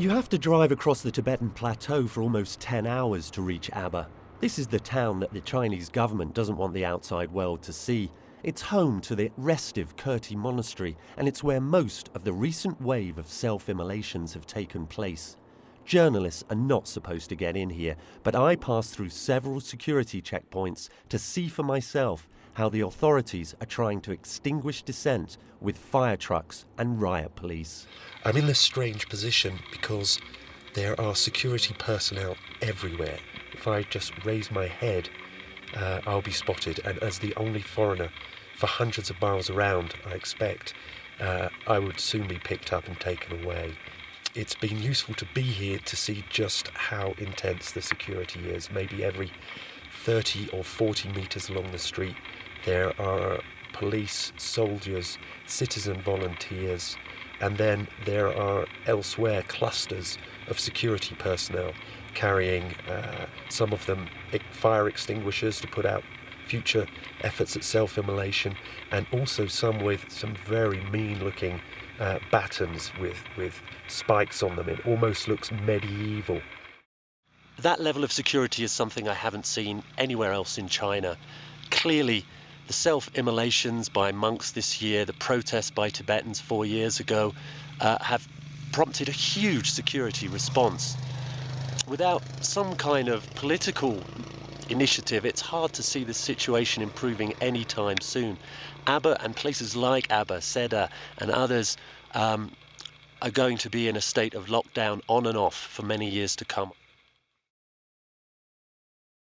You have to drive across the Tibetan plateau for almost 10 hours to reach Ngaba. This is the town that the Chinese government doesn't want the outside world to see. It's home to the restive Kirti monastery, and it's where most of the recent wave of self-immolations have taken place. Journalists are not supposed to get in here, but I passed through several security checkpoints to see for myself how the authorities are trying to extinguish dissent with fire trucks and riot police. I'm in this strange position because there are security personnel everywhere. If I just raise my head, I'll be spotted, and as the only foreigner for hundreds of miles around, I expect I would soon be picked up and taken away. It's been useful to be here to see just how intense the security is. Maybe every 30 or 40 metres along the street there are police, soldiers, citizen volunteers, and then there are elsewhere clusters of security personnel carrying, some of them, fire extinguishers to put out future efforts at self-immolation, and also some with some very mean-looking batons with spikes on them. It almost looks medieval. That level of security is something I haven't seen anywhere else in China. Clearly, the self-immolations by monks this year, the protests by Tibetans 4 years ago, have prompted a huge security response. Without some kind of political initiative, it's hard to see the situation improving anytime soon. Ngaba and places like Ngaba, Seda and others are going to be in a state of lockdown on and off for many years to come.